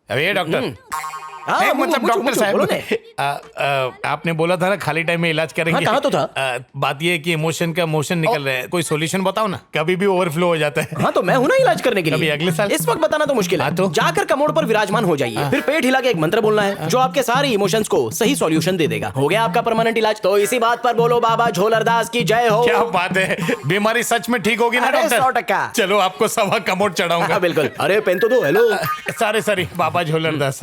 अरे ये डॉक्टर हाँ, मतलब डॉक्टर बोलो ने। साहब आपने बोला था ना खाली टाइम में इलाज करेंगे। हाँ, कहा तो था। बात ये है कि इमोशन का मोशन निकल रहा है, कोई सॉल्यूशन बताओ ना, कभी भी ओवरफ्लो हो जाता है। हाँ तो मैं हूं ना इलाज करने के कभी लिए। अगले साल। इस वक्त बताना तो मुश्किल है। हाँ तो? जाकर कमोड पर विराजमान हो जाइए, फिर पेट हिला के एक मंत्र बोलना है जो आपके सारे इमोशंस को सही सॉल्यूशन दे देगा। हो गया आपका परमानेंट इलाज। तो इसी बात पर बोलो बाबा झोलरदास की जय हो। क्या बात है, बीमारी सच में ठीक होगी ना अरे, डॉक्टर? 100%। चलो आपको सवा कमोड चढ़ाऊंगा। हाँ बिल्कुल। अरे पेन तो दो। हेलो। सारे बाबा झोलरदास।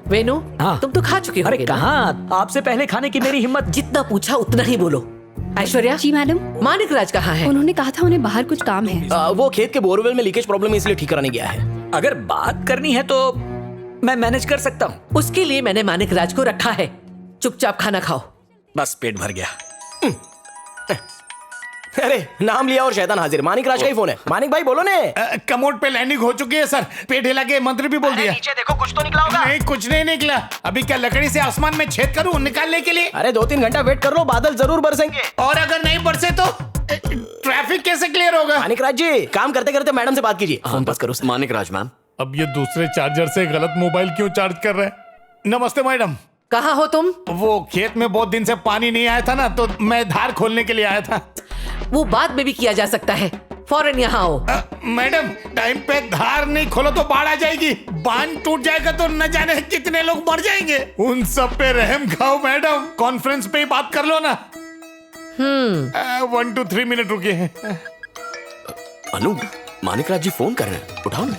वेनु, हाँ। तुम तो खा चुके हो। अरे कहाँ, आपसे पहले खाने की मेरी हिम्मत। जितना पूछा उतना ही बोलो। ऐश्वर्या जी मैडम। मानिक राज कहाँ है? उन्होंने कहा था उन्हें बाहर कुछ काम है। वो खेत के बोरवेल में लीकेज प्रॉब्लम है इसलिए ठीक कराने गया है। अगर बात करनी है तो मैं मैनेज कर सकता हूँ। उसके लिए मैंने मानिक राज को रखा है। चुपचाप खाना खाओ। बस पेट भर गया। अरे नाम लिया और शैतान हाजिर। मानिक राज का ही फोन है। मानिक भाई बोलो ने। कमोड पे लैंडिंग हो चुकी है सर, पेट हिला के मंत्र भी बोल दिया। नीचे देखो कुछ तो निकला होगा। नहीं कुछ नहीं निकला। अभी क्या लकड़ी से आसमान में छेद करूं निकालने के लिए? अरे 2-3 घंटा वेट कर लो, बादल जरूर बरसेंगे। और अगर नहीं बरसे तो ट्रैफिक कैसे क्लियर होगा? मानिक राज जी काम करते करते मैडम से बात कीजिए। फोन पास करो सर। मानिक राज मैम। अब ये दूसरे चार्जर से गलत मोबाइल क्यों चार्ज कर रहे हैं? नमस्ते मैडम। कहाँ हो तुम? वो खेत में बहुत दिन से पानी नहीं आया था ना, तो मैं धार खोलने के लिए आया था। वो बाद में भी किया जा सकता है। फौरन यहाँ आओ। मैडम टाइम पे धार नहीं खोलो तो बाढ़ आ जाएगी, बांध टूट जाएगा तो न जाने कितने लोग मर जाएंगे। उन सब पे रहम खाओ मैडम, कॉन्फ्रेंस पे ही बात कर लो ना। 1 to 3 मिनट रुकिए। अनु, मानिक राज जी फोन कर रहे हैं, उठाओ ना।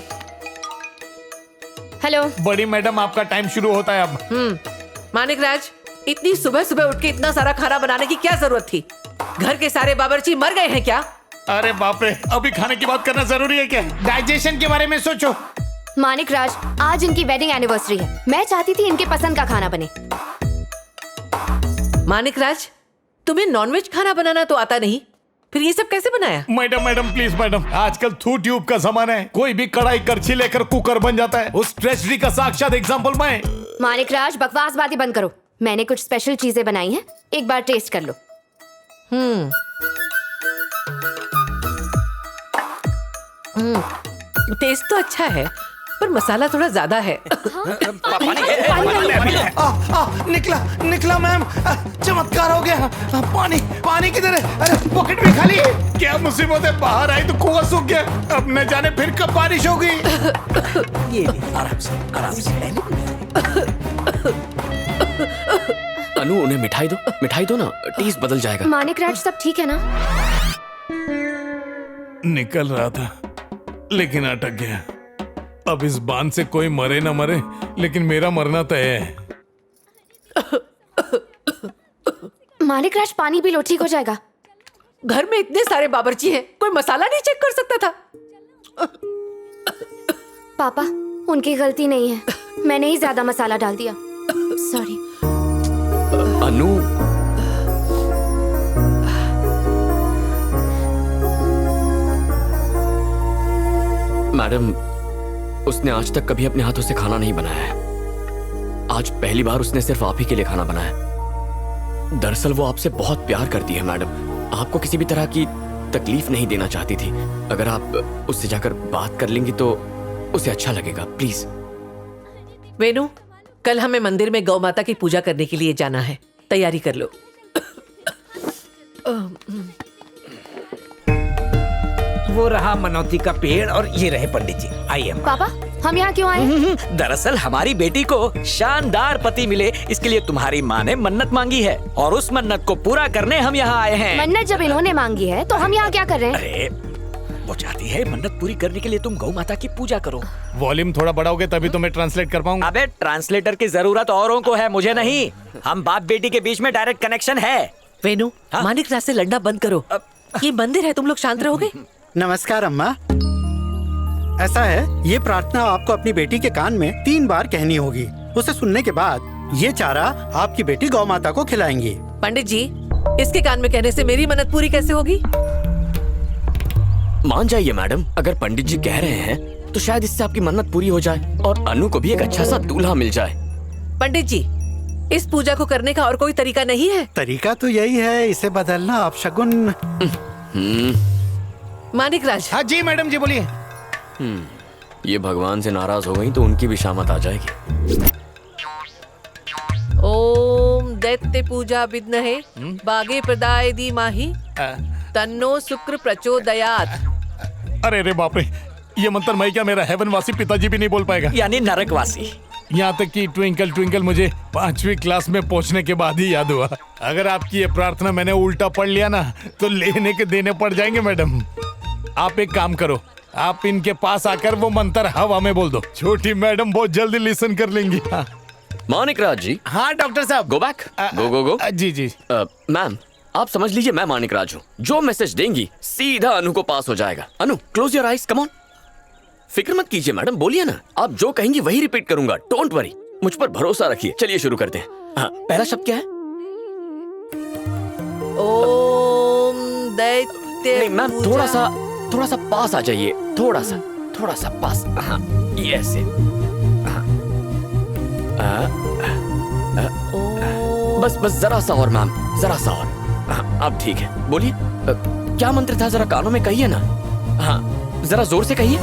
हेलो। बड़ी मैडम आपका टाइम शुरू होता है अब। मानिक राज, इतनी सुबह सुबह उठ के इतना सारा खाना बनाने की क्या जरूरत थी? घर के सारे बावर्ची मर गए हैं क्या? अरे बाप रे, अभी खाने की बात करना जरूरी है क्या? डाइजेशन के बारे में सोचो। मानिक राज, आज इनकी वेडिंग एनिवर्सरी है। मैं चाहती थी इनके पसंद का खाना बने। मानिक राज, तुम्हें नॉनवेज खाना बनाना तो आता नहीं, फिर ये सब कैसे बनाया? मैडम प्लीज मैडम, आजकल थू ट्यूब का जमाना है, कोई भी कढ़ाई करछी लेकर कुकर बन जाता है। उस ट्रेजेडी का साक्षात एग्जांपल मैं। मानिक राज बकवासबाजी बंद करो। मैंने कुछ स्पेशल चीजें बनाई हैं, एक बार टेस्ट कर लो। टेस्ट तो अच्छा है पर मसाला थोड़ा ज्यादा है। निकला मैम, चमत्कार हो गया। पानी किधर है? अरे पॉकेट भी खाली है। क्या मुसीबत है, बाहर आई तो कुआं सूख गया, अब न जाने फिर कब बारिश होगी। ये आराम से। अनु उन्हें मिठाई दो ना, टेस्ट बदल जाएगा। मानिक राज सब ठीक है ना? निकल रहा था लेकिन अटक गया। अब इस बांध से कोई मरे ना मरे, लेकिन मेरा मरना तय है। मानिक राज पानी पी लो, ठीक हो जाएगा। घर में इतने सारे बावर्ची हैं, कोई मसाला नहीं चेक कर सकता था? पापा उनकी गलती नहीं है, मैंने ही ज्यादा मसाला डाल दिया। सॉरी। अनु, मैडम, उसने आज तक कभी अपने हाथों से खाना नहीं बनाया है। आज पहली बार उसने सिर्फ आप ही के लिए खाना बनाया। दरअसल वो आपसे बहुत प्यार करती है मैडम, आपको किसी भी तरह की तकलीफ नहीं देना चाहती थी। अगर आप उससे जाकर बात कर लेंगी तो उसे अच्छा लगेगा, प्लीज। वेनु, कल हमें मंदिर में गौ माता की पूजा करने के लिए जाना है, तैयारी कर लो। वो रहा मनौती का पेड़ और ये रहे पंडित जी। आइए अम्मा। पापा हम यहाँ क्यों आए? दरअसल हमारी बेटी को शानदार पति मिले, इसके लिए तुम्हारी माँ ने मन्नत मांगी है और उस मन्नत को पूरा करने हम यहाँ आए हैं। मन्नत जब इन्होंने मांगी है तो हम यहाँ क्या कर रहे हैं? अरे वो चाहती है मन्नत पूरी करने के लिए तुम गौ माता की पूजा करो। वॉल्यूम थोड़ा बढ़ाओगे तभी तो मैं ट्रांसलेट कर पाऊंगा। अबे ट्रांसलेटर की जरूरत औरों को है, मुझे नहीं। हम बाप बेटी के बीच में डायरेक्ट कनेक्शन है। वेनु, हाँ? मानिक राज से लड़ना बंद करो। ये मंदिर है, तुम लोग शांत रहोगे? नमस्कार अम्मा। ऐसा है, ये प्रार्थना आपको अपनी बेटी के कान में 3 बार कहनी होगी। उसे सुनने के बाद ये चारा आपकी बेटी गौ माता को खिलाएंगी। पंडित जी, इसके कान में कहने से मेरी मन्नत पूरी कैसे होगी? मान जाइए मैडम, अगर पंडित जी कह रहे हैं तो शायद इससे आपकी मन्नत पूरी हो जाए और अनु को भी एक अच्छा सा दूल्हा मिल जाए। पंडित जी, इस पूजा को करने का और कोई तरीका नहीं है? तरीका तो यही है, इसे बदलना अपशगुन। मानिक राज, हाँ जी मैडम जी बोलिए। ये भगवान से नाराज हो गई तो उनकी भी शामत आ जाएगी। ओम दैत्य पूजा विद्महे बागे प्रदाय दी माही तन्नो शुक्र प्रचोदयात्। अरे रे बाप रे, ये मंत्र मैं क्या, मेरा हेवनवासी पिताजी भी नहीं बोल पाएगा। यानी नरकवासी। यहाँ तक कि ट्विंकल ट्विंकल मुझे 5वीं क्लास में पहुँचने के बाद ही याद हुआ। अगर आपकी ये प्रार्थना मैंने उल्टा पढ़ लिया ना तो लेने के देने पड़ जाएंगे मैडम। आप एक काम करो, आप इनके पास आकर वो मंत्र हवा में बोल दो, छोटी मैडम बहुत जल्दी लिसन कर लेंगी। हाँ मानिकराज जी। हाँ डॉक्टर साहब। गो बैक, गो गो गो। जी जी। मैम आप समझ लीजिए मैं मानिकराज हूँ। जो मैसेज देंगी सीधा अनु को पास हो जाएगा। Anu close your eyes, come on. फिक्र मत कीजिए मैडम, बोलिए ना, आप जो कहेंगी वही रिपीट करूंगा। डोंट वरी, मुझ पर भरोसा रखिए। चलिए शुरू करते हैं। हाँ, पहला शब्द क्या है? ओम दैत्य। नहीं मैम, थोड़ा सा पास आ जाइए, थोड़ा सा पास। हाँ ये ऐसे। बस जरा सा और मैम, जरा सा और। हाँ अब ठीक है, बोलिए। क्या मंत्र था, जरा कानों में कहिए ना। हाँ जरा जोर से कहिए।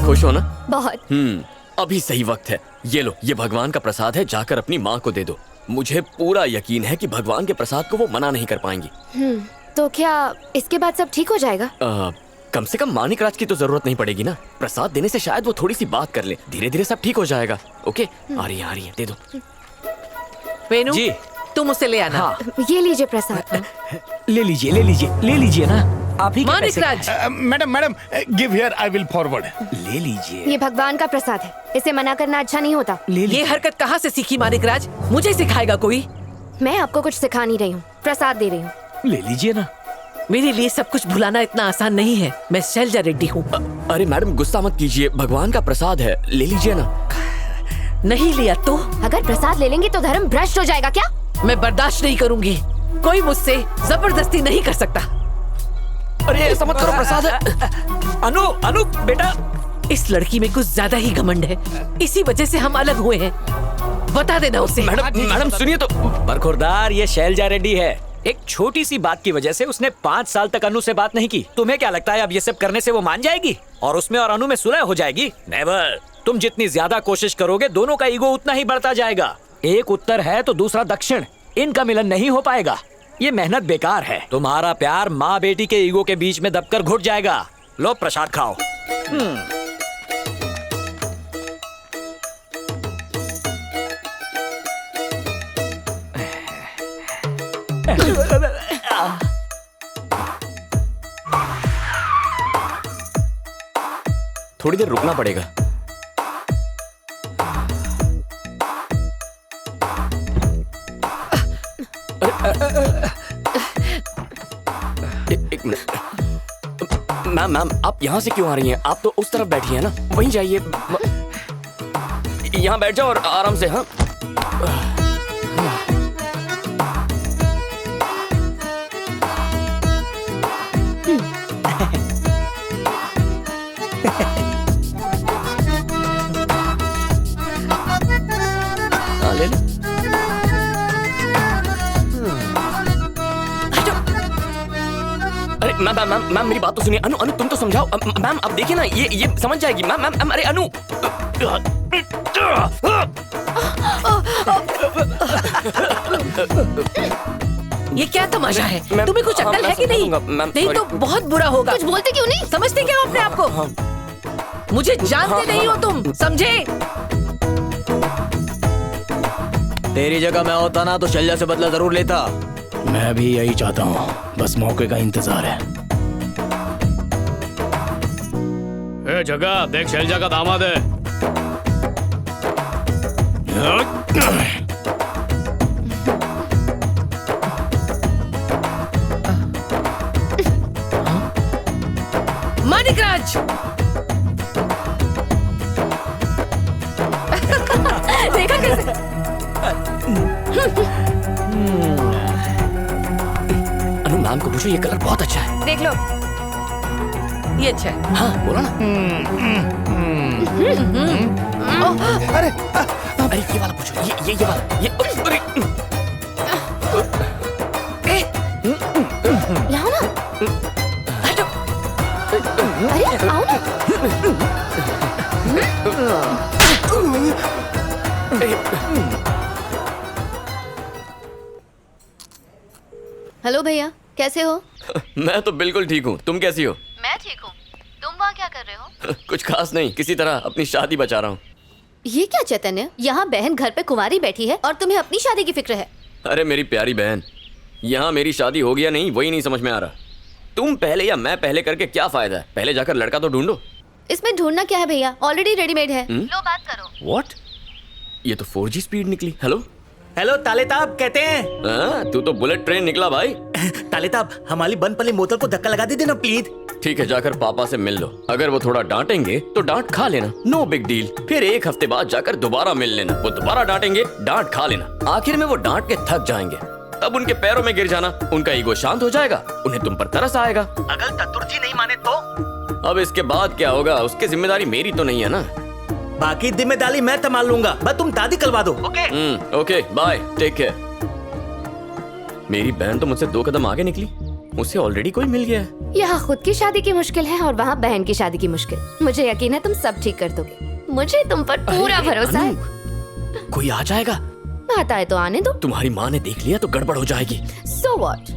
खुश हो ना? बहुत। अभी सही वक्त है। ये लो, ये भगवान का प्रसाद है, जाकर अपनी माँ को दे दो। मुझे पूरा यकीन है कि भगवान के प्रसाद को वो मना नहीं कर पाएंगी। तो क्या इसके बाद सब ठीक हो जाएगा? कम से कम मानिकराज की तो जरूरत नहीं पड़ेगी ना। प्रसाद देने से शायद वो थोड़ी सी बात कर ले, धीरे धीरे सब ठीक हो जाएगा। ओके, आ रही है, दे दो। वेनु जी। तुम उसे ले आना। हाँ ये लीजिए प्रसाद। ले लीजिए ना, आप ही के पैसे। Manikraj. Madam give here, I will forward. ले लीजिए। ये भगवान का प्रसाद है, इसे मना करना अच्छा नहीं होता। ये हरकत कहाँ से सीखी मानिकराज? मुझे सिखाएगा कोई? मैं आपको कुछ सिखा नहीं रही हूँ, प्रसाद दे रही हूँ। ले लीजिए ना। मेरे लिए सब कुछ भुलाना इतना आसान नहीं है। मैं शैलजा रेड्डी हूँ। अरे मैडम गुस्सा मत कीजिए, भगवान का प्रसाद है, ले लीजिए ना। नहीं लिया तो? अगर प्रसाद ले लेंगी तो धर्म भ्रष्ट हो जाएगा क्या? मैं बर्दाश्त नहीं करूंगी। कोई मुझसे जबरदस्ती नहीं कर सकता। अरे ऐसा मत करो, प्रसाद है। अनु बेटा, इस लड़की में कुछ ज्यादा ही घमंड है, इसी वजह से हम अलग हुए हैं। बता देना उसे। मैडम सुनिए तो। बरखुरदार, ये शैलजा रेड्डी है। एक छोटी सी बात की वजह से उसने 5 साल तक अनु से बात नहीं की। तुम्हें क्या लगता है अब ये सब करने से वो मान जाएगी और उसमें और अनु में सुलह हो जाएगी? नेवर। तुम जितनी ज्यादा कोशिश करोगे, दोनों का ईगो उतना ही बढ़ता जाएगा। एक उत्तर है तो दूसरा दक्षिण, इनका मिलन नहीं हो पाएगा। ये मेहनत बेकार है। तुम्हारा प्यार माँ बेटी के ईगो के बीच में दबकर घुट जाएगा। लो प्रसाद खाओ। थोड़ी देर रुकना पड़ेगा। एक मिनट। मैम आप यहाँ से क्यों आ रही हैं? आप तो उस तरफ बैठी हैं ना, वहीं जाइए। यहाँ बैठ जाओ और आराम से। हाँ ले लो। अरे मैम मेरी बात तो सुनिए। अनु तुम तो समझाओ। मैम अब देखिए ना, ये समझ जाएगी। मैम अरे अनु। ये क्या तमाशा है? तुम्हें कुछ अक्ल है कि नहीं? नहीं तो बहुत बुरा होगा। कुछ बोलते क्यों नहीं? समझते क्या हो अपने आप को? मुझे जानते नहीं हो तुम, समझे? तेरी जगह मैं होता ना तो शैलजा से बदला जरूर लेता। मैं भी यही चाहता हूँ, बस मौके का इंतजार है। ए जगह देख, शैलजा का दामाद है। मानिकराज, देखा कैसे? अनु मैम को पूछो, ये कलर बहुत अच्छा है। देख लो। ये अच्छा है। हाँ बोलो ना। अरे अरे ये वाला पूछो, ये वाला, ये अरे लाओ ना। अरे आओ ना। हेलो भैया, कैसे हो? मैं तो बिल्कुल ठीक हूँ, तुम कैसी हो? मैं ठीक हूँ। तुम वहाँ क्या कर रहे हो? कुछ खास नहीं, किसी तरह अपनी शादी बचा रहा हूँ। ये क्या चैतन्य, यहाँ बहन घर पे कुंवारी बैठी है और तुम्हें अपनी शादी की फिक्र है। अरे मेरी प्यारी बहन, यहाँ मेरी शादी हो गया नहीं वही नहीं समझ में आ रहा। तुम पहले या मैं पहले करके क्या फायदा है? पहले जाकर लड़का तो ढूंढो। इसमें ढूंढना क्या है भैया, ऑलरेडी रेडीमेड है। लो बात करो। व्हाट? ये तो 4G स्पीड निकली। हेलो हेलो तालेताब, कहते हैं। तू तो बुलेट ट्रेन निकला भाई। तालेताब, हमारी बंद पली बोतल को धक्का लगा दे देना प्लीज। ठीक है, जाकर पापा से मिल लो। अगर वो थोड़ा डांटेंगे तो डांट खा लेना, नो बिग डील। फिर एक हफ्ते बाद जाकर दोबारा मिल लेना। वो दोबारा डांटेंगे, डांट खा लेना। आखिर में वो डांट के थक जाएंगे, तब उनके पैरों में गिर जाना। उनका ईगो शांत हो जाएगा, उन्हें तुम पर तरस आएगा। अगर चतुर्थी नहीं माने तो? अब इसके बाद क्या होगा, उसकी जिम्मेदारी मेरी तो नहीं है ना। बाकी जिम्मेदारी मैं संभाल लूंगा, बस तुम दादी करवा दो। Okay? Okay bye, take care. मेरी बहन तो मुझसे 2 कदम आगे निकली, उसे ऑलरेडी कोई मिल गया है। यहाँ खुद की शादी की मुश्किल है और वहाँ बहन की शादी की मुश्किल। मुझे यकीन है तुम सब ठीक कर दोगे, मुझे तुम पर पूरा भरोसा है। कोई आ जाएगा। आता है तो आने दो। तुम्हारी माँ ने देख लिया तो गड़बड़ हो जाएगी। So what?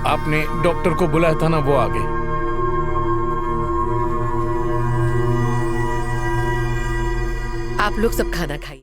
आपने डॉक्टर को बुलाया था ना, वो आ गए। आप लोग सब खाना खाइए।